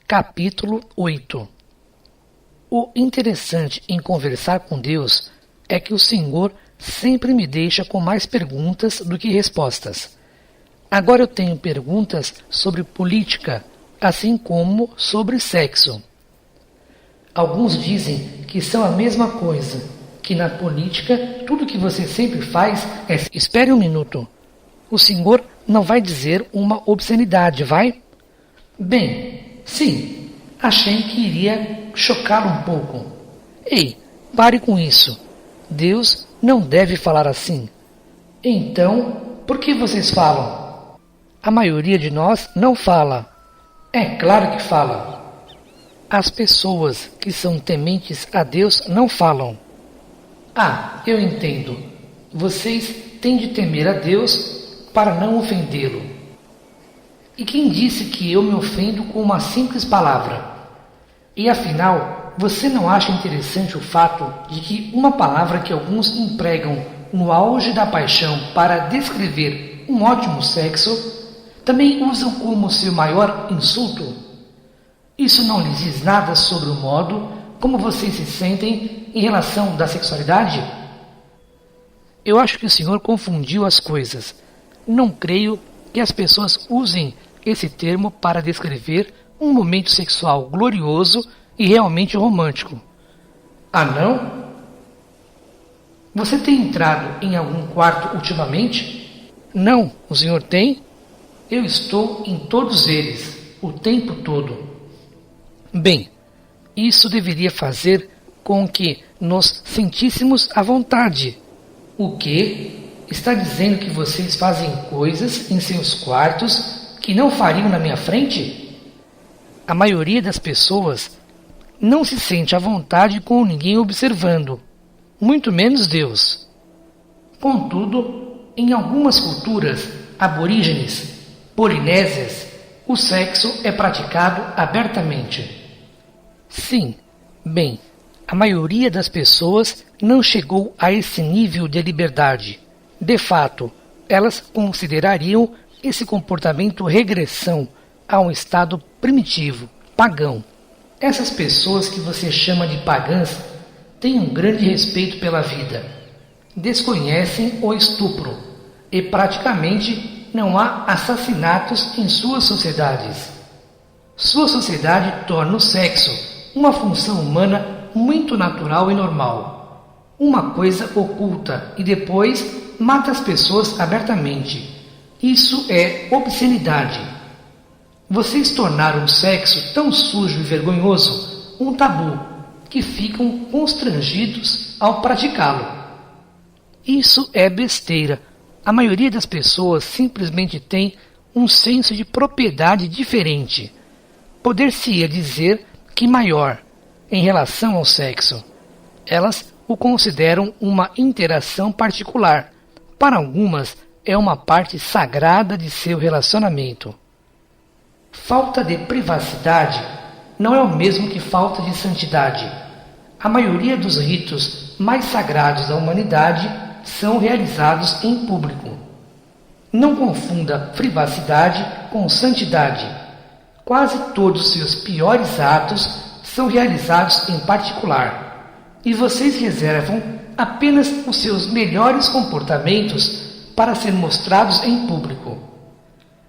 Capítulo 8. O interessante em conversar com Deus é que o Senhor sempre me deixa com mais perguntas do que respostas. Agora eu tenho perguntas sobre política, assim como sobre sexo. Alguns dizem que são a mesma coisa, que na política tudo que você sempre faz é... Espere um minuto. O Senhor não vai dizer uma obscenidade, vai? Bem, sim, achei que iria chocá-lo um pouco. Ei, pare com isso. Deus não deve falar assim. Então, por que vocês falam? A maioria de nós não fala. É claro que fala. As pessoas que são tementes a Deus não falam. Ah, eu entendo. Vocês têm de temer a Deus para não ofendê-lo. E quem disse que eu me ofendo com uma simples palavra? E afinal, você não acha interessante o fato de que uma palavra que alguns empregam no auge da paixão para descrever um ótimo sexo, também usam como seu maior insulto? Isso não lhes diz nada sobre o modo como vocês se sentem em relação da sexualidade? Eu acho que o senhor confundiu as coisas. Não creio que as pessoas usem esse termo para descrever um momento sexual glorioso e realmente romântico. Ah, não? Você tem entrado em algum quarto ultimamente? Não, o senhor tem? Eu estou em todos eles, o tempo todo. Bem, isso deveria fazer com que nos sentíssemos à vontade. O quê? Está dizendo que vocês fazem coisas em seus quartos que não fariam na minha frente? A maioria das pessoas não se sente à vontade com ninguém observando, muito menos Deus. Contudo, em algumas culturas aborígenes, polinésias, o sexo é praticado abertamente. Sim, bem, a maioria das pessoas não chegou a esse nível de liberdade. De fato, elas considerariam esse comportamento regressão a um estado primitivo, pagão. Essas pessoas que você chama de pagãs têm um grande respeito pela vida. Desconhecem o estupro e praticamente não há assassinatos em suas sociedades. Sua sociedade torna o sexo uma função humana muito natural e normal. Uma coisa oculta e depois mata as pessoas abertamente. Isso é obscenidade. Vocês tornaram o sexo tão sujo e vergonhoso um tabu que ficam constrangidos ao praticá-lo. Isso é besteira. A maioria das pessoas simplesmente tem um senso de propriedade diferente. Poder-se-ia dizer que maior em relação ao sexo. Elas o consideram uma interação particular. Para algumas, é uma parte sagrada de seu relacionamento. Falta de privacidade não é o mesmo que falta de santidade. A maioria dos ritos mais sagrados da humanidade são realizados em público. Não confunda privacidade com santidade. Quase todos seus piores atos são realizados em particular, e vocês reservam apenas os seus melhores comportamentos para ser mostrados em público.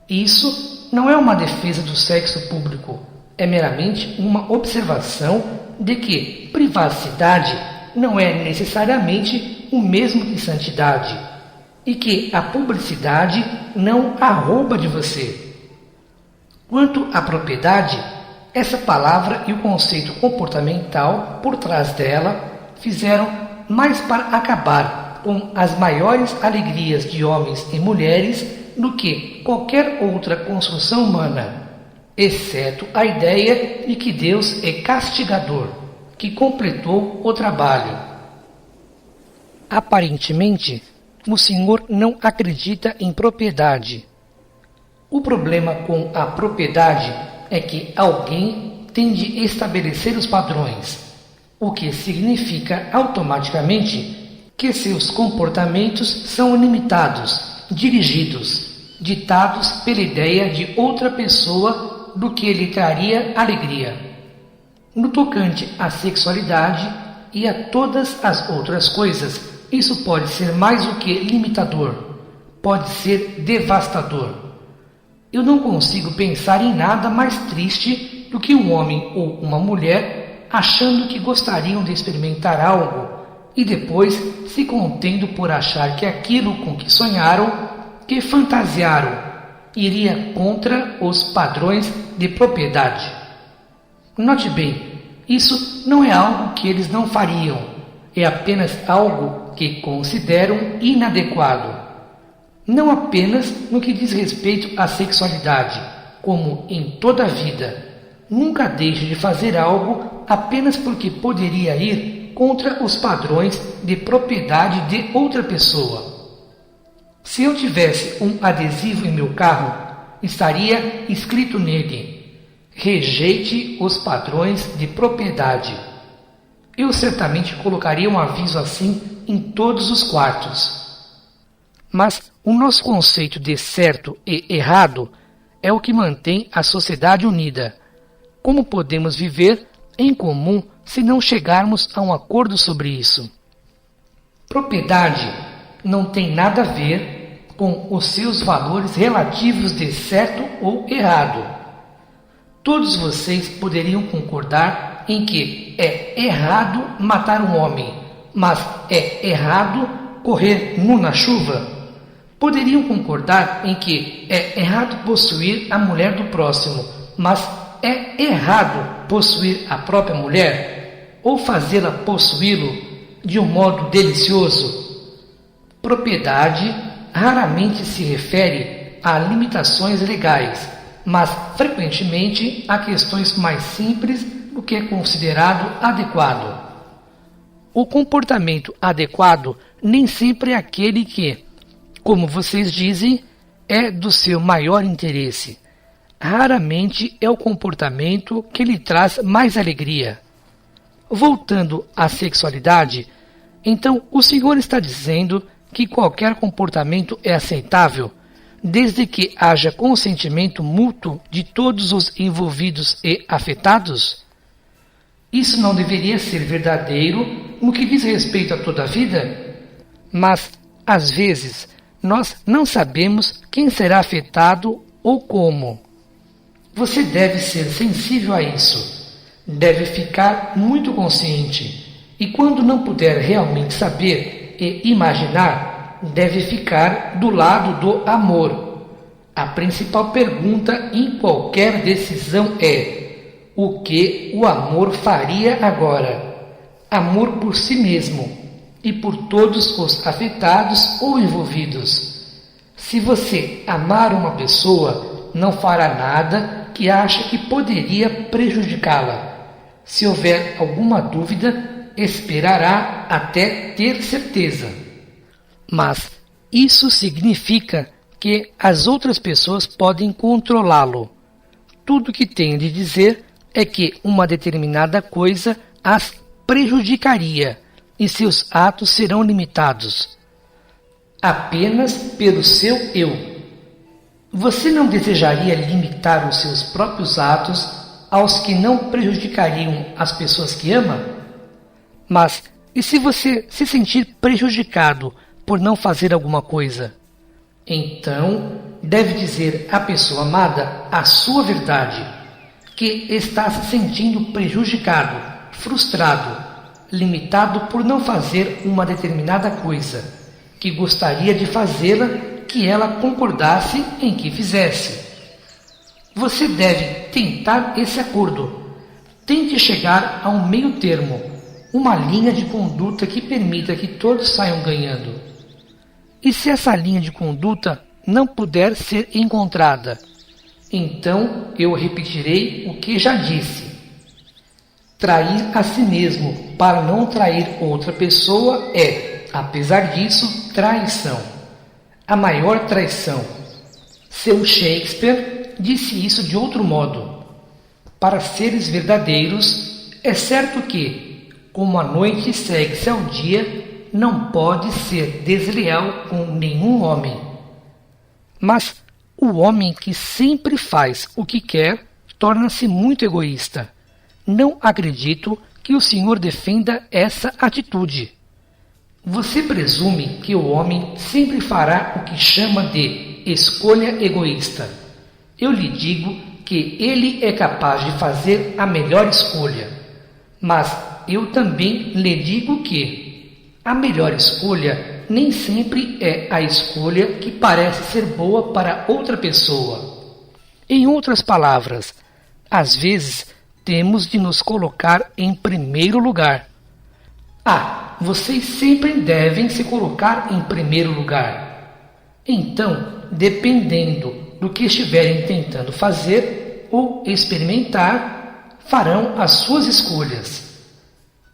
Isso não é uma defesa do sexo público, é meramente uma observação de que privacidade não é necessariamente o mesmo que santidade, e que a publicidade não a rouba de você. Quanto à propriedade, essa palavra e o conceito comportamental por trás dela fizeram mais para acabar com as maiores alegrias de homens e mulheres do que qualquer outra construção humana, exceto a ideia de que Deus é castigador, que completou o trabalho. Aparentemente, o Senhor não acredita em propriedade. O problema com a propriedade é que alguém tem de estabelecer os padrões, o que significa automaticamente que seus comportamentos são limitados, dirigidos, ditados pela ideia de outra pessoa do que lhe traria alegria. No tocante à sexualidade e a todas as outras coisas, isso pode ser mais do que limitador, pode ser devastador. Eu não consigo pensar em nada mais triste do que um homem ou uma mulher achando que gostariam de experimentar algo e depois se contendo por achar que aquilo com que sonharam, que fantasiaram, iria contra os padrões de propriedade. Note bem, isso não é algo que eles não fariam, é apenas algo que consideram inadequado. Não apenas no que diz respeito à sexualidade, como em toda a vida. Nunca deixe de fazer algo apenas porque poderia ir contra os padrões de propriedade de outra pessoa. Se eu tivesse um adesivo em meu carro, estaria escrito nele: rejeite os padrões de propriedade. Eu certamente colocaria um aviso assim em todos os quartos. Mas o nosso conceito de certo e errado é o que mantém a sociedade unida. Como podemos viver em comum se não chegarmos a um acordo sobre isso? Propriedade não tem nada a ver com os seus valores relativos de certo ou errado. Todos vocês poderiam concordar em que é errado matar um homem, mas é errado correr nu na chuva? Poderiam concordar em que é errado possuir a mulher do próximo, mas é errado possuir a própria mulher? Ou fazê-la possuí-lo de um modo delicioso? Propriedade raramente se refere a limitações legais, mas frequentemente a questões mais simples do que é considerado adequado. O comportamento adequado nem sempre é aquele que, como vocês dizem, é do seu maior interesse. Raramente é o comportamento que lhe traz mais alegria. Voltando à sexualidade, então o Senhor está dizendo que qualquer comportamento é aceitável, desde que haja consentimento mútuo de todos os envolvidos e afetados? Isso não deveria ser verdadeiro no que diz respeito a toda a vida? Mas, às vezes, nós não sabemos quem será afetado ou como. Você deve ser sensível a isso. Deve ficar muito consciente. E quando não puder realmente saber e imaginar, deve ficar do lado do amor. A principal pergunta em qualquer decisão é: o que o amor faria agora? Amor por si mesmo e por todos os afetados ou envolvidos. Se você amar uma pessoa, não fará nada que ache que poderia prejudicá-la. Se houver alguma dúvida, esperará até ter certeza. Mas isso significa que as outras pessoas podem controlá-lo. Tudo que tem de dizer é que uma determinada coisa as prejudicaria e seus atos serão limitados apenas pelo seu eu. Você não desejaria limitar os seus próprios atos aos que não prejudicariam as pessoas que ama? Mas e se você se sentir prejudicado por não fazer alguma coisa? Então deve dizer à pessoa amada a sua verdade, que está se sentindo prejudicado, frustrado, limitado por não fazer uma determinada coisa, que gostaria de fazê-la, que ela concordasse em que fizesse. Você deve tentar esse acordo. Tente chegar a um meio termo, uma linha de conduta que permita que todos saiam ganhando. E se essa linha de conduta não puder ser encontrada, então eu repetirei o que já disse. Trair a si mesmo para não trair outra pessoa é, apesar disso, traição. A maior traição. Seu Shakespeare disse isso de outro modo. Para seres verdadeiros, é certo que, como a noite segue-se ao dia, não pode ser desleal com nenhum homem. Mas o homem que sempre faz o que quer, torna-se muito egoísta. Não acredito que o senhor defenda essa atitude. Você presume que o homem sempre fará o que chama de escolha egoísta. Eu lhe digo que ele é capaz de fazer a melhor escolha. Mas eu também lhe digo que a melhor escolha nem sempre é a escolha que parece ser boa para outra pessoa. Em outras palavras, às vezes temos de nos colocar em primeiro lugar. Vocês sempre devem se colocar em primeiro lugar. Então, dependendo do que estiverem tentando fazer ou experimentar, farão as suas escolhas.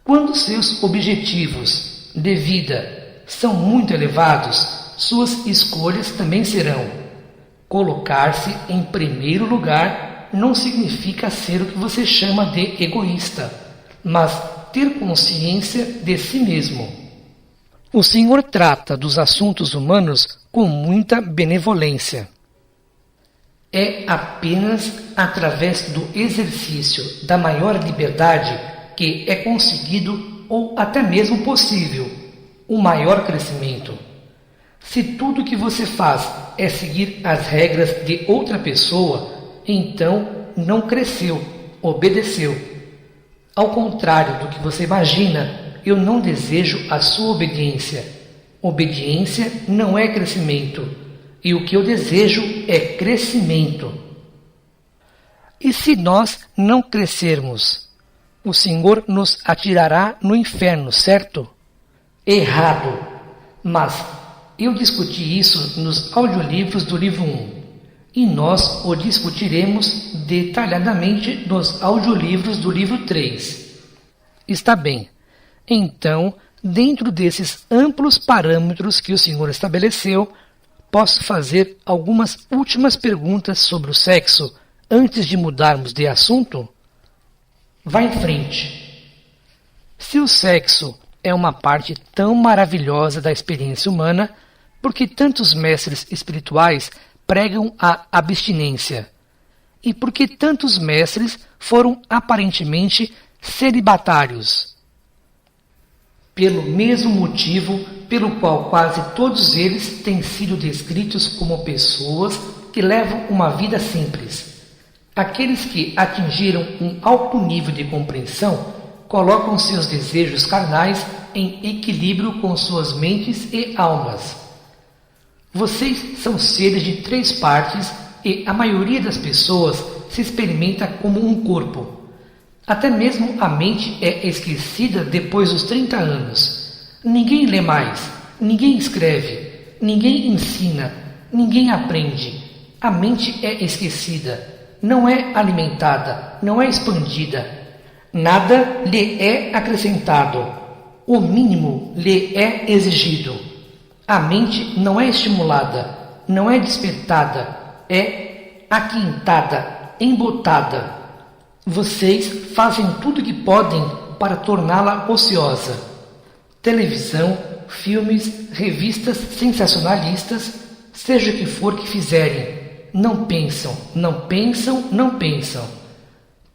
Quando seus objetivos de vida são muito elevados, suas escolhas também serão. Colocar-se em primeiro lugar não significa ser o que você chama de egoísta, mas ter consciência de si mesmo. O Senhor trata dos assuntos humanos com muita benevolência. É apenas através do exercício da maior liberdade que é conseguido, ou até mesmo possível, o maior crescimento. Se tudo que você faz é seguir as regras de outra pessoa, então não cresceu, obedeceu. Ao contrário do que você imagina, eu não desejo a sua obediência. Obediência não é crescimento, e o que eu desejo é crescimento. E se nós não crescermos, o Senhor nos atirará no inferno, certo? Errado. Mas eu discuti isso nos audiolivros do livro 1. E nós o discutiremos detalhadamente nos audiolivros do livro 3. Está bem. Então, dentro desses amplos parâmetros que o Senhor estabeleceu, posso fazer algumas últimas perguntas sobre o sexo antes de mudarmos de assunto? Vá em frente. Se o sexo é uma parte tão maravilhosa da experiência humana, por que tantos mestres espirituais pregam a abstinência? E por que tantos mestres foram aparentemente celibatários? Pelo mesmo motivo pelo qual quase todos eles têm sido descritos como pessoas que levam uma vida simples. Aqueles que atingiram um alto nível de compreensão colocam seus desejos carnais em equilíbrio com suas mentes e almas. Vocês são seres de 3 partes e a maioria das pessoas se experimenta como um corpo. Até mesmo a mente é esquecida depois dos 30 anos. Ninguém lê mais, ninguém escreve, ninguém ensina, ninguém aprende. A mente é esquecida, não é alimentada, não é expandida. Nada lhe é acrescentado. O mínimo lhe é exigido. A mente não é estimulada, não é despertada, é aquintada, embotada. Vocês fazem tudo o que podem para torná-la ociosa. Televisão, filmes, revistas sensacionalistas, seja o que for que fizerem, não pensam, não pensam, não pensam.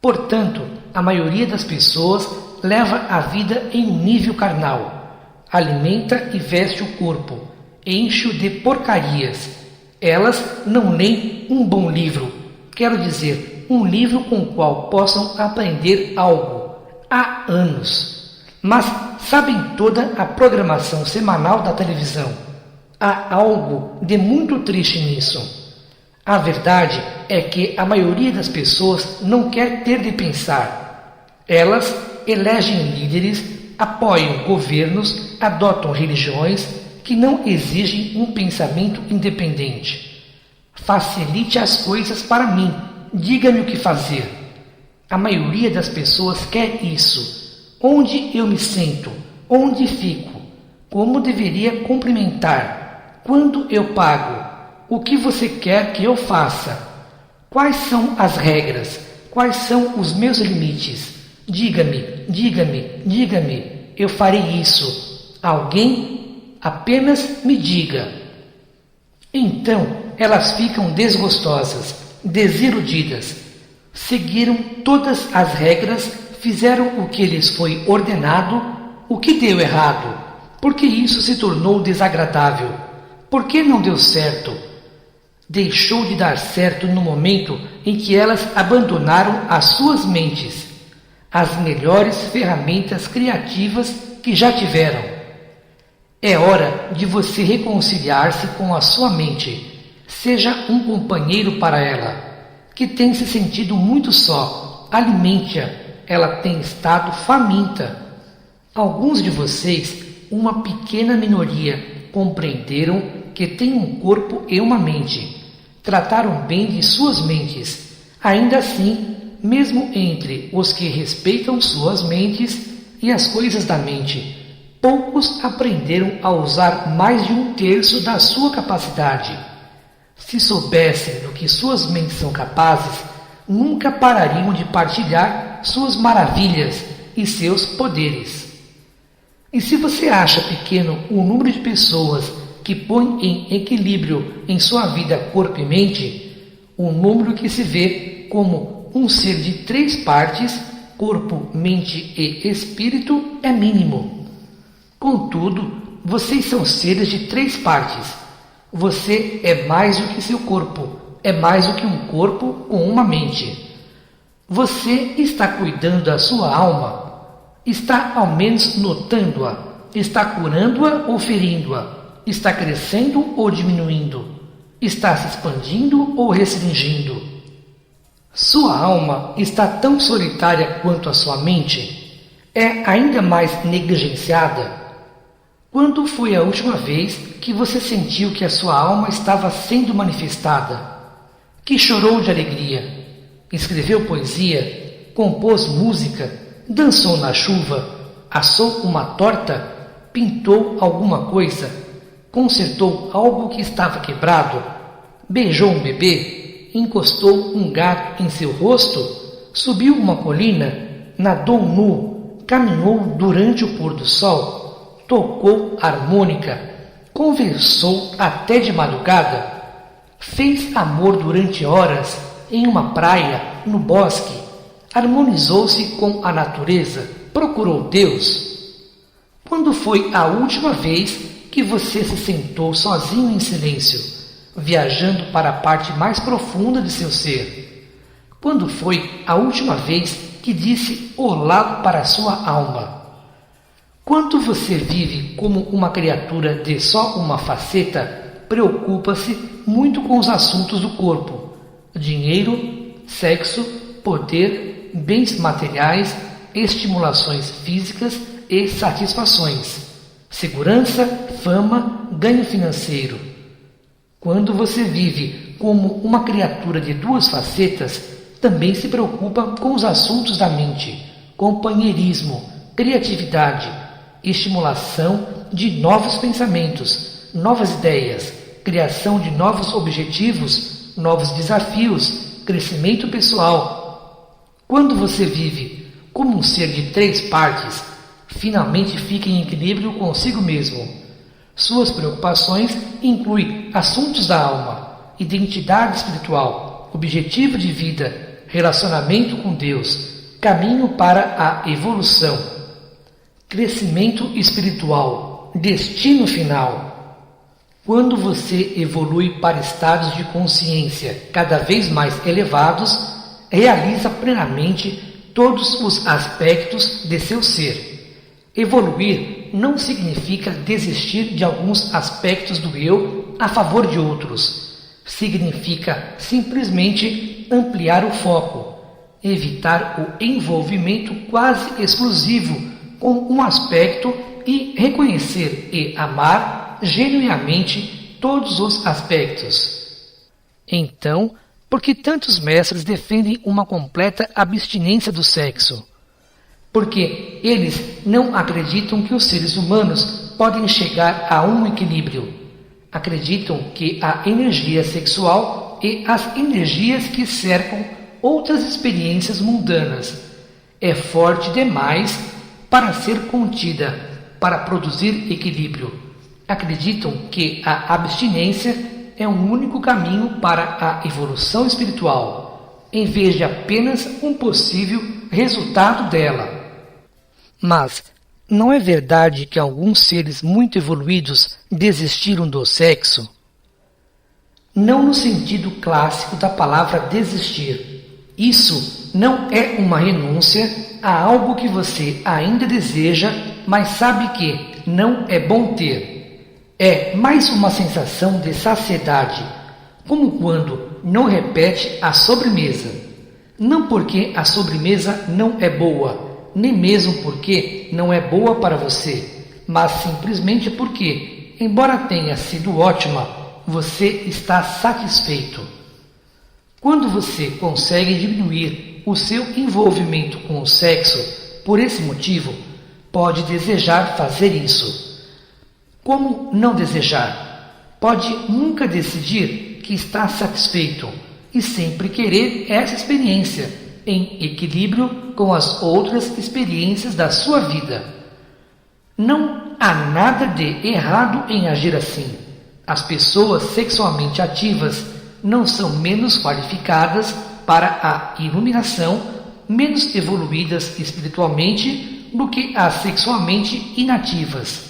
Portanto, a maioria das pessoas leva a vida em um nível carnal. Alimenta e veste o corpo, enche-o de porcarias. Elas não leem um bom livro, quero dizer, um livro com o qual possam aprender algo, há anos. Mas sabem toda a programação semanal da televisão. Há algo de muito triste nisso. A verdade é que a maioria das pessoas não quer ter de pensar. Elas elegem líderes, apoiam governos, adotam religiões que não exigem um pensamento independente. Facilite as coisas para mim, diga-me o que fazer. A maioria das pessoas quer isso. Onde eu me sento? Onde fico? Como deveria cumprimentar? Quando eu pago? O que você quer que eu faça? Quais são as regras? Quais são os meus limites? Diga-me, diga-me, diga-me, eu farei isso. Alguém apenas me diga. Então elas ficam desgostosas, desiludidas. Seguiram todas as regras, fizeram o que lhes foi ordenado, o que deu errado, porque isso se tornou desagradável, porque não deu certo. Deixou de dar certo no momento em que elas abandonaram as suas mentes, as melhores ferramentas criativas que já tiveram. É hora de você reconciliar-se com a sua mente. Seja um companheiro para ela, que tem se sentido muito só. Alimente-a, ela tem estado faminta. Alguns de vocês, uma pequena minoria, compreenderam que têm um corpo e uma mente. Trataram bem de suas mentes. Ainda assim, mesmo entre os que respeitam suas mentes e as coisas da mente, poucos aprenderam a usar mais de 1/3 da sua capacidade. Se soubessem do que suas mentes são capazes, nunca parariam de partilhar suas maravilhas e seus poderes. E se você acha pequeno o número de pessoas que põe em equilíbrio em sua vida corpo e mente, o número que se vê como um ser de 3 partes, corpo, mente e espírito, é mínimo. Contudo, vocês são seres de 3 partes. Você é mais do que seu corpo, é mais do que um corpo com uma mente. Você está cuidando da sua alma, está ao menos notando-a, está curando-a ou ferindo-a, está crescendo ou diminuindo, está se expandindo ou restringindo. Sua alma está tão solitária quanto a sua mente? É ainda mais negligenciada? Quando foi a última vez que você sentiu que a sua alma estava sendo manifestada? Que chorou de alegria? Escreveu poesia? Compôs música? Dançou na chuva? Assou uma torta? Pintou alguma coisa? Consertou algo que estava quebrado? Beijou um bebê? Encostou um gato em seu rosto? Subiu uma colina? Nadou nu? Caminhou durante o pôr do sol? Tocou harmônica? Conversou até de madrugada? Fez amor durante horas em uma praia, no bosque? Harmonizou-se com a natureza? Procurou Deus? Quando foi a última vez que você se sentou sozinho em silêncio, viajando para a parte mais profunda de seu ser? Quando foi a última vez que disse olá para a sua alma? Quando você vive como uma criatura de só uma faceta, preocupa-se muito com os assuntos do corpo: dinheiro, sexo, poder, bens materiais, estimulações físicas e satisfações, segurança, fama, ganho financeiro. Quando você vive como uma criatura de 2 facetas, também se preocupa com os assuntos da mente: companheirismo, criatividade, estimulação de novos pensamentos, novas ideias, criação de novos objetivos, novos desafios, crescimento pessoal. Quando você vive como um ser de 3 partes, finalmente fica em equilíbrio consigo mesmo. Suas preocupações incluem assuntos da alma, identidade espiritual, objetivo de vida, relacionamento com Deus, caminho para a evolução, crescimento espiritual, destino final. Quando você evolui para estados de consciência cada vez mais elevados, realiza plenamente todos os aspectos de seu ser. Evoluir não significa desistir de alguns aspectos do eu a favor de outros. Significa simplesmente ampliar o foco, evitar o envolvimento quase exclusivo com um aspecto e reconhecer e amar genuinamente todos os aspectos. Então, por que tantos mestres defendem uma completa abstinência do sexo? Porque eles não acreditam que os seres humanos podem chegar a um equilíbrio. Acreditam que a energia sexual e as energias que cercam outras experiências mundanas é forte demais para ser contida, para produzir equilíbrio. Acreditam que a abstinência é um único caminho para a evolução espiritual. em vez de apenas um possível resultado dela. Mas não é verdade que alguns seres muito evoluídos desistiram do sexo? Não no sentido clássico da palavra desistir. Isso não é uma renúncia a algo que você ainda deseja, mas sabe que não é bom ter. É mais uma sensação de saciedade, como quando não repete a sobremesa. Não porque a sobremesa não é boa, nem mesmo porque não é boa para você, mas simplesmente porque, embora tenha sido ótima, você está satisfeito. Quando você consegue diminuir o seu envolvimento com o sexo por esse motivo, pode desejar fazer isso. Como não desejar? Pode nunca decidir que está satisfeito e sempre querer essa experiência em equilíbrio com as outras experiências da sua vida. Não há nada de errado em agir assim. As pessoas sexualmente ativas não são menos qualificadas para a iluminação, menos evoluídas espiritualmente do que as sexualmente inativas.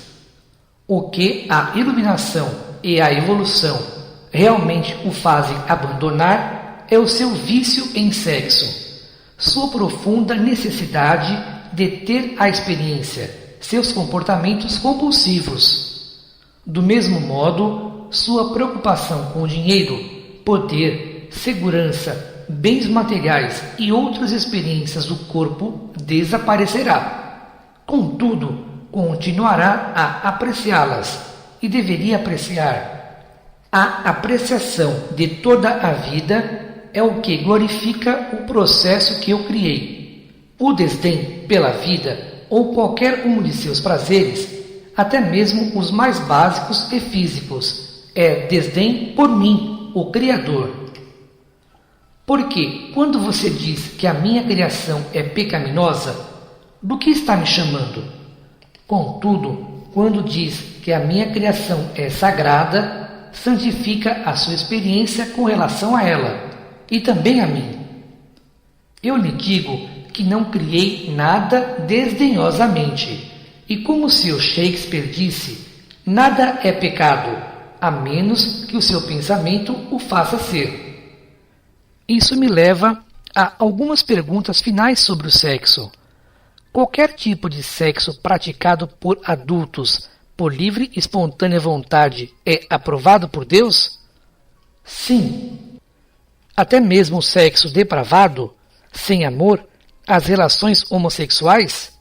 O que a iluminação e a evolução realmente o fazem abandonar é o seu vício em sexo, sua profunda necessidade de ter a experiência, seus comportamentos compulsivos. Do mesmo modo, sua preocupação com o dinheiro, poder, segurança, bens materiais e outras experiências do corpo desaparecerá. Contudo, continuará a apreciá-las e deveria apreciar. A apreciação de toda a vida é o que glorifica o processo que eu criei. O desdém pela vida ou qualquer um de seus prazeres, até mesmo os mais básicos e físicos, é desdém por mim, o Criador. Porque quando você diz que a minha criação é pecaminosa, do que está me chamando? Contudo, quando diz que a minha criação é sagrada, santifica a sua experiência com relação a ela, e também a mim. Eu lhe digo que não criei nada desdenhosamente, e como o seu Shakespeare disse, nada é pecado, a menos que o seu pensamento o faça ser. Isso me leva a algumas perguntas finais sobre o sexo. Qualquer tipo de sexo praticado por adultos por livre e espontânea vontade é aprovado por Deus? Sim. Até mesmo o sexo depravado, sem amor, as relações homossexuais?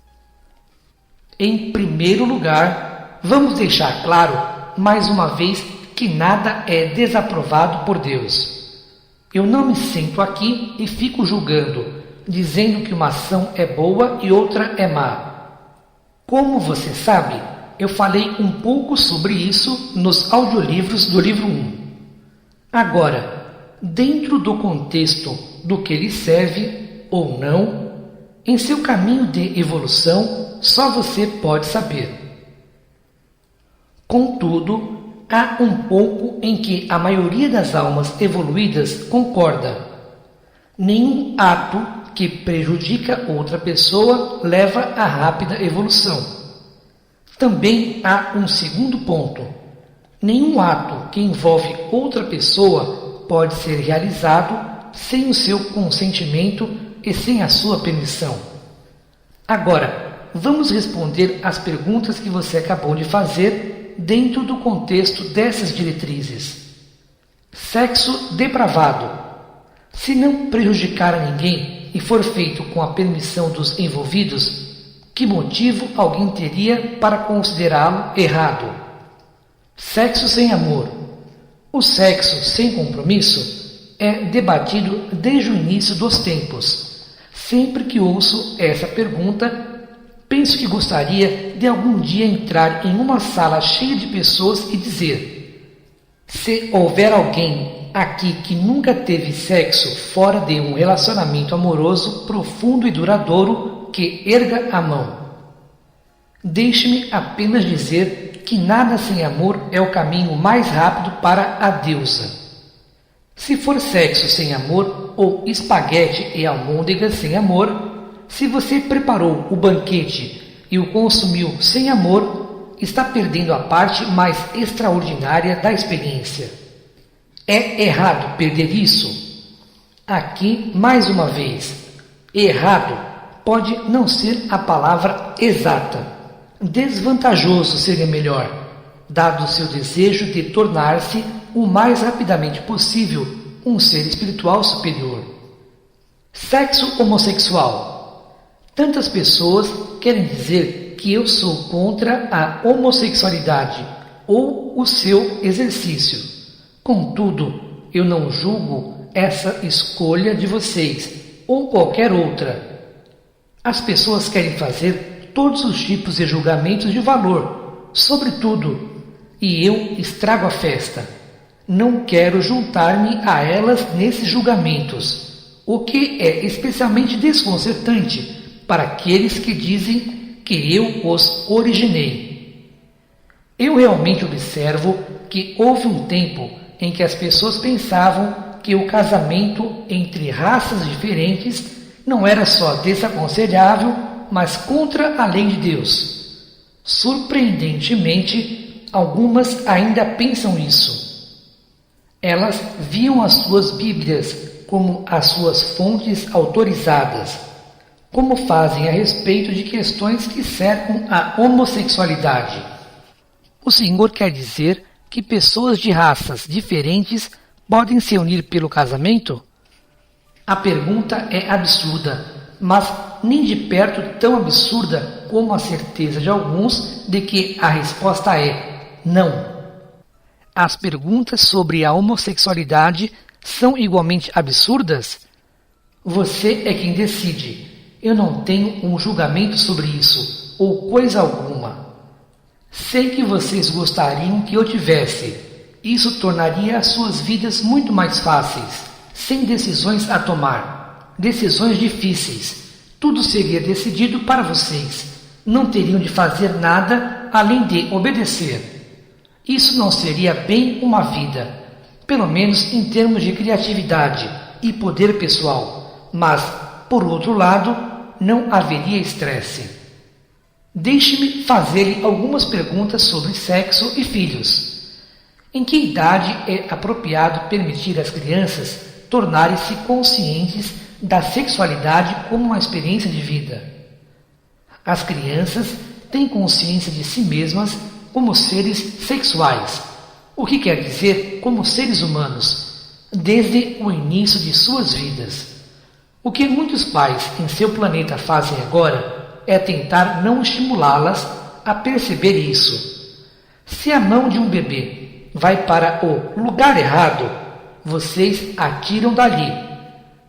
Em primeiro lugar, vamos deixar claro, mais uma vez, que nada é desaprovado por Deus. Eu não me sento aqui e fico julgando, dizendo que uma ação é boa e outra é má. Como você sabe, eu falei um pouco sobre isso nos audiolivros do livro 1. Agora, dentro do contexto do que lhe serve ou não, em seu caminho de evolução, só você pode saber. Contudo, há um pouco em que a maioria das almas evoluídas concorda. Nenhum ato que prejudica outra pessoa leva à rápida evolução. Também há um segundo ponto. Nenhum ato que envolve outra pessoa pode ser realizado sem o seu consentimento e sem a sua permissão. Agora, vamos responder às perguntas que você acabou de fazer dentro do contexto dessas diretrizes. Sexo depravado. Se não prejudicar a ninguém e for feito com a permissão dos envolvidos, que motivo alguém teria para considerá-lo errado? Sexo sem amor. O sexo sem compromisso é debatido desde o início dos tempos. Sempre que ouço essa pergunta, penso que gostaria de algum dia entrar em uma sala cheia de pessoas e dizer: se houver alguém aqui que nunca teve sexo fora de um relacionamento amoroso profundo e duradouro, que erga a mão. Deixe-me apenas dizer que nada sem amor é o caminho mais rápido para a deusa. Se for sexo sem amor, ou espaguete e almôndegas sem amor, se você preparou o banquete e o consumiu sem amor, está perdendo a parte mais extraordinária da experiência. É errado perder isso? Aqui, mais uma vez, errado pode não ser a palavra exata. Desvantajoso seria melhor, dado o seu desejo de tornar-se o mais rapidamente possível um ser espiritual superior. Sexo homossexual. Tantas pessoas querem dizer que eu sou contra a homossexualidade ou o seu exercício. Contudo, eu não julgo essa escolha de vocês ou qualquer outra. As pessoas querem fazer todos os tipos de julgamentos de valor, sobretudo, e eu estrago a festa. Não quero juntar-me a elas nesses julgamentos, o que é especialmente desconcertante para aqueles que dizem que eu os originei. Eu realmente observo que houve um tempo em que as pessoas pensavam que o casamento entre raças diferentes não era só desaconselhável, mas contra a lei de Deus. Surpreendentemente, algumas ainda pensam isso. Elas viam as suas Bíblias como as suas fontes autorizadas, como fazem a respeito de questões que cercam a homossexualidade. O Senhor quer dizer que pessoas de raças diferentes podem se unir pelo casamento? A pergunta é absurda, mas nem de perto tão absurda como a certeza de alguns de que a resposta é não. As perguntas sobre a homossexualidade são igualmente absurdas? Você é quem decide. Eu não tenho um julgamento sobre isso, ou coisa alguma. Sei que vocês gostariam que eu tivesse. Isso tornaria as suas vidas muito mais fáceis, sem decisões a tomar. Decisões difíceis. Tudo seria decidido para vocês. Não teriam de fazer nada além de obedecer. Isso não seria bem uma vida, pelo menos em termos de criatividade e poder pessoal, mas, por outro lado, não haveria estresse. Deixe-me fazer-lhe algumas perguntas sobre sexo e filhos. Em que idade é apropriado permitir às crianças tornarem-se conscientes da sexualidade como uma experiência de vida? As crianças têm consciência de si mesmas como seres sexuais, o que quer dizer como seres humanos, desde o início de suas vidas. O que muitos pais em seu planeta fazem agora é tentar não estimulá-las a perceber isso. Se a mão de um bebê vai para o lugar errado, vocês a tiram dali.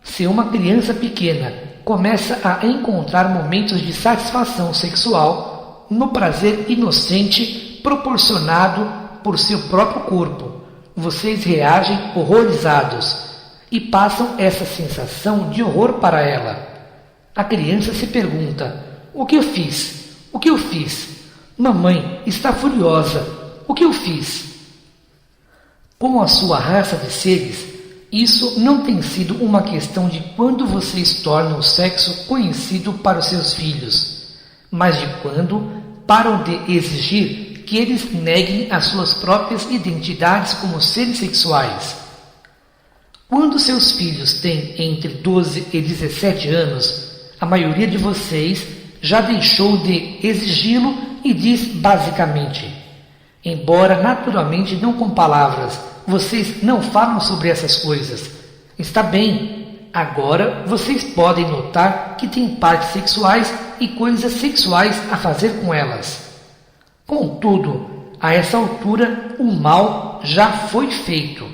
Se uma criança pequena começa a encontrar momentos de satisfação sexual no prazer inocente proporcionado por seu próprio corpo, vocês reagem horrorizados e passam essa sensação de horror para ela. A criança se pergunta: o que eu fiz? O que eu fiz? Mamãe está furiosa. O que eu fiz? Com a sua raça de seres, isso não tem sido uma questão de quando vocês tornam o sexo conhecido para os seus filhos, mas de quando param de exigir que eles neguem as suas próprias identidades como seres sexuais. Quando seus filhos têm entre 12 e 17 anos, a maioria de vocês já deixou de exigi-lo e diz basicamente: embora naturalmente não com palavras, vocês não falam sobre essas coisas. Está bem, agora vocês podem notar que têm partes sexuais e coisas sexuais a fazer com elas. Contudo, a essa altura, o mal já foi feito.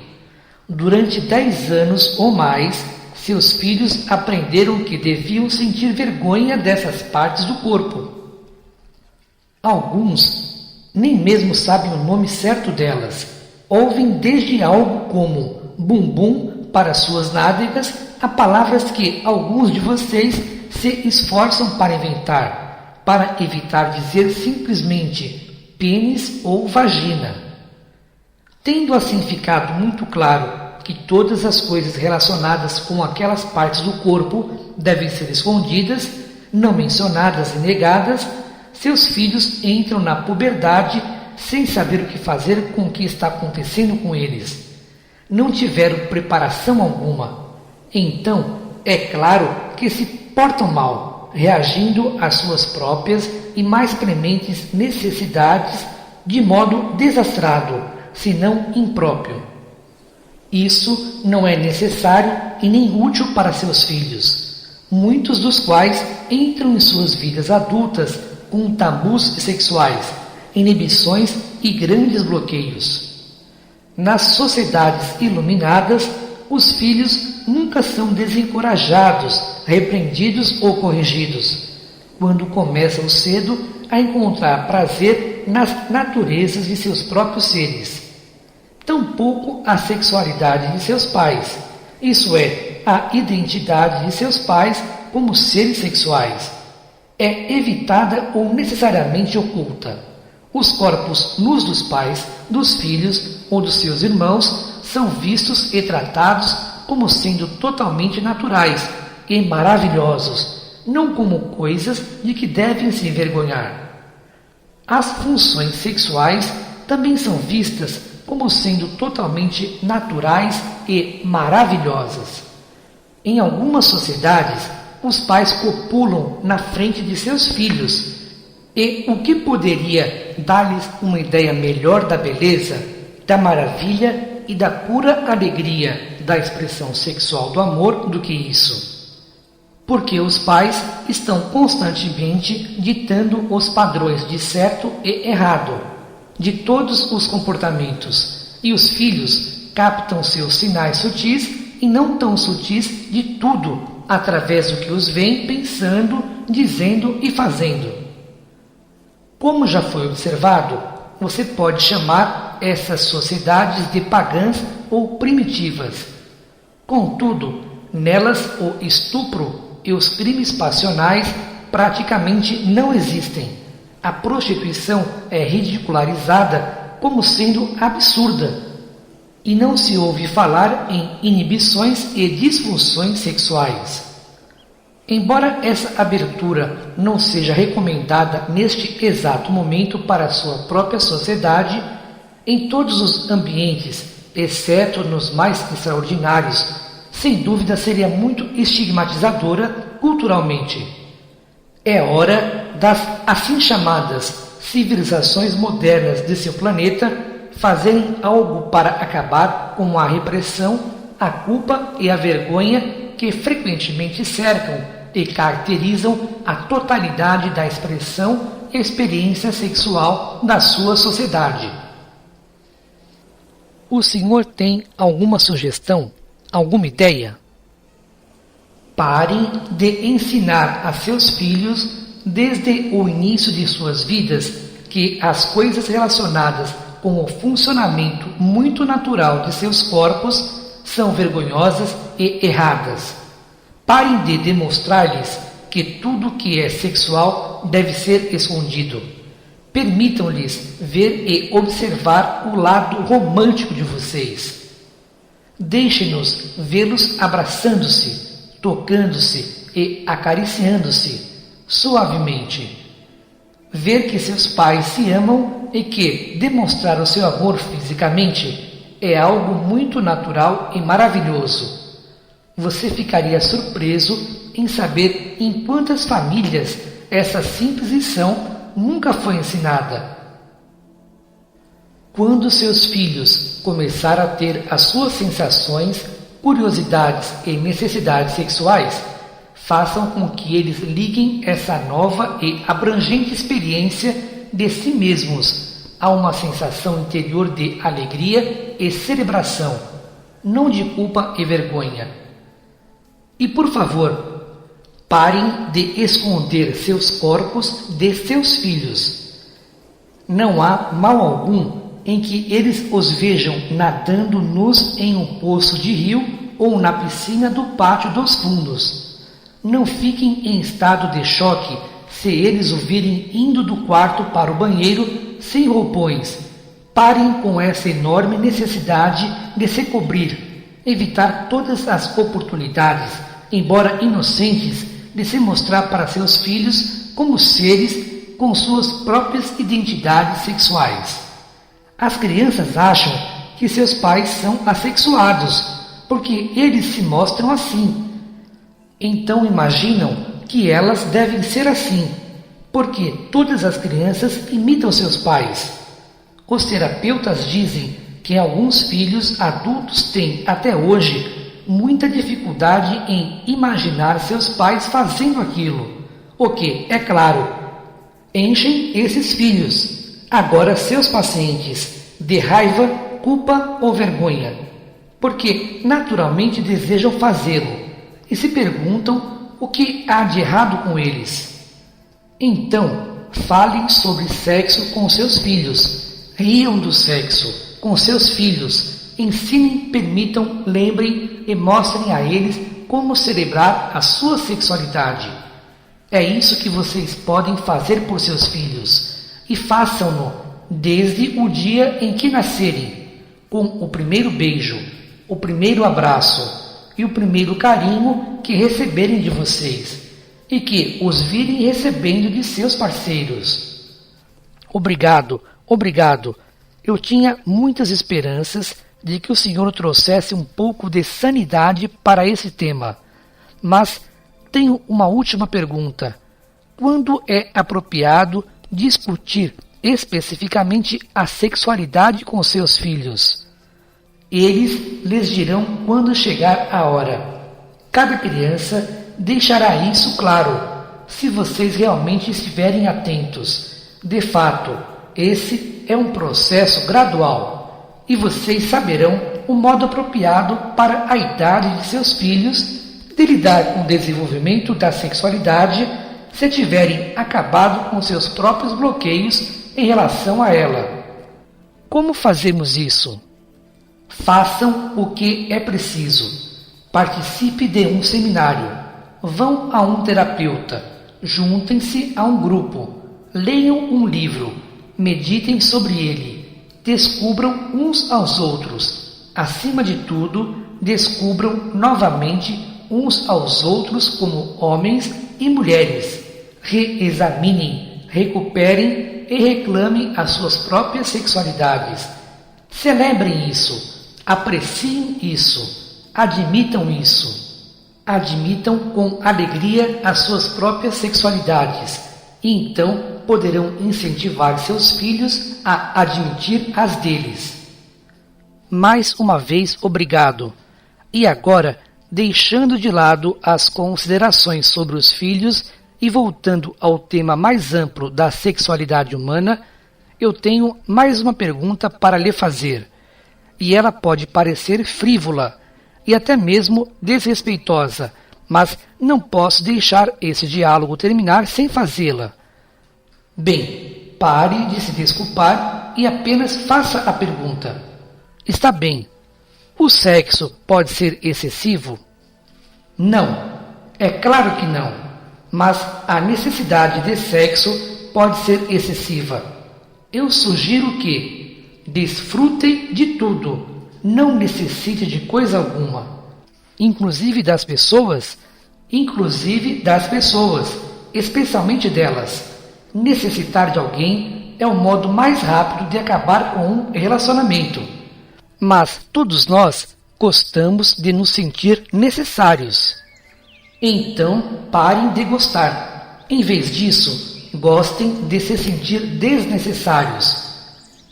Durante 10 anos ou mais, seus filhos aprenderam que deviam sentir vergonha dessas partes do corpo. Alguns nem mesmo sabem o nome certo delas. Ouvem desde algo como bumbum para suas nádegas a palavras que alguns de vocês se esforçam para inventar, para evitar dizer simplesmente pênis ou vagina. Tendo assim ficado muito claro que todas as coisas relacionadas com aquelas partes do corpo devem ser escondidas, não mencionadas e negadas, seus filhos entram na puberdade sem saber o que fazer com o que está acontecendo com eles. Não tiveram preparação alguma. Então, é claro que se portam mal, reagindo às suas próprias e mais prementes necessidades de modo desastrado, se não impróprio. Isso não é necessário e nem útil para seus filhos, muitos dos quais entram em suas vidas adultas com tabus sexuais, inibições e grandes bloqueios. Nas sociedades iluminadas, os filhos nunca são desencorajados, repreendidos ou corrigidos, quando começam cedo a encontrar prazer nas naturezas de seus próprios seres. Tampouco a sexualidade de seus pais, isso é, a identidade de seus pais como seres sexuais, é evitada ou necessariamente oculta. Os corpos nus dos pais, dos filhos ou dos seus irmãos são vistos e tratados como sendo totalmente naturais e maravilhosos, não como coisas de que devem se envergonhar. As funções sexuais também são vistas como sendo totalmente naturais e maravilhosas. Em algumas sociedades, os pais copulam na frente de seus filhos, e o que poderia dar-lhes uma ideia melhor da beleza, da maravilha e da pura alegria da expressão sexual do amor do que isso? Porque os pais estão constantemente ditando os padrões de certo e errado de todos os comportamentos, e os filhos captam seus sinais sutis e não tão sutis de tudo, através do que os vem pensando, dizendo e fazendo. Como já foi observado, você pode chamar essas sociedades de pagãs ou primitivas. Contudo, nelas o estupro e os crimes passionais praticamente não existem. A prostituição é ridicularizada como sendo absurda, e não se ouve falar em inibições e disfunções sexuais. Embora essa abertura não seja recomendada neste exato momento para a sua própria sociedade, em todos os ambientes, exceto nos mais extraordinários, sem dúvida seria muito estigmatizadora culturalmente. É hora das assim chamadas civilizações modernas de seu planeta fazerem algo para acabar com a repressão, a culpa e a vergonha que frequentemente cercam e caracterizam a totalidade da expressão e experiência sexual da sua sociedade. O senhor tem alguma sugestão? Alguma ideia? Parem de ensinar a seus filhos, desde o início de suas vidas, que as coisas relacionadas com o funcionamento muito natural de seus corpos são vergonhosas e erradas. Parem de demonstrar-lhes que tudo que é sexual deve ser escondido. Permitam-lhes ver e observar o lado romântico de vocês. Deixem-nos vê-los abraçando-se, tocando-se e acariciando-se suavemente. Ver que seus pais se amam e que demonstrar o seu amor fisicamente é algo muito natural e maravilhoso. Você ficaria surpreso em saber em quantas famílias essa simples lição nunca foi ensinada. Quando seus filhos começarem a ter as suas sensações, curiosidades e necessidades sexuais, façam com que eles liguem essa nova e abrangente experiência de si mesmos a uma sensação interior de alegria e celebração, não de culpa e vergonha. E por favor, parem de esconder seus corpos de seus filhos. Não há mal algum em que eles os vejam nadando nus em um poço de rio ou na piscina do pátio dos fundos. Não fiquem em estado de choque se eles o virem indo do quarto para o banheiro sem roupões. Parem com essa enorme necessidade de se cobrir. evitar todas as oportunidades, embora inocentes, de se mostrar para seus filhos como seres com suas próprias identidades sexuais. As crianças acham que seus pais são assexuados, porque eles se mostram assim. Então imaginam que elas devem ser assim, porque todas as crianças imitam seus pais. Os terapeutas dizem que alguns filhos adultos têm, até hoje, muita dificuldade em imaginar seus pais fazendo aquilo, o que, é claro, enchem esses filhos, agora seus pacientes, de raiva, culpa ou vergonha, porque naturalmente desejam fazê-lo e se perguntam o que há de errado com eles. Então, falem sobre sexo com seus filhos, riam do sexo com seus filhos, ensinem, permitam, lembrem e mostrem a eles como celebrar a sua sexualidade. É isso que vocês podem fazer por seus filhos, e façam-no desde o dia em que nascerem, com o primeiro beijo, o primeiro abraço e o primeiro carinho que receberem de vocês, e que os virem recebendo de seus parceiros. Obrigado, obrigado. Eu tinha muitas esperanças de que o Senhor trouxesse um pouco de sanidade para esse tema. Mas tenho uma última pergunta. Quando é apropriado discutir especificamente a sexualidade com seus filhos? Eles lhes dirão quando chegar a hora. Cada criança deixará isso claro, se vocês realmente estiverem atentos. De fato, esse é um processo gradual, e vocês saberão o modo apropriado para a idade de seus filhos de lidar com o desenvolvimento da sexualidade se tiverem acabado com seus próprios bloqueios em relação a ela. Como fazemos isso? Façam o que é preciso. Participe de um seminário. Vão a um terapeuta. Juntem-se a um grupo. Leiam um livro. Meditem sobre ele. Descubram uns aos outros. Acima de tudo, descubram novamente uns aos outros como homens e mulheres. Reexaminem, recuperem e reclamem as suas próprias sexualidades. Celebrem isso. Apreciem isso, admitam isso, admitam com alegria as suas próprias sexualidades e então poderão incentivar seus filhos a admitir as deles. Mais uma vez, obrigado. E agora, deixando de lado as considerações sobre os filhos e voltando ao tema mais amplo da sexualidade humana, eu tenho mais uma pergunta para lhe fazer. E ela pode parecer frívola e até mesmo desrespeitosa, mas não posso deixar esse diálogo terminar sem fazê-la. Bem, pare de se desculpar e apenas faça a pergunta. Está bem. O sexo pode ser excessivo? Não, é claro que não, mas a necessidade de sexo pode ser excessiva. Eu sugiro que desfrute de tudo, não necessite de coisa alguma. Inclusive das pessoas, especialmente delas. Necessitar de alguém é o modo mais rápido de acabar com um relacionamento. Mas todos nós gostamos de nos sentir necessários. Então parem de gostar. Em vez disso, gostem de se sentir desnecessários.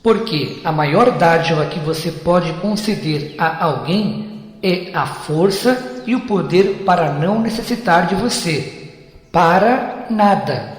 Porque a maior dádiva que você pode conceder a alguém é a força e o poder para não necessitar de você. Para nada.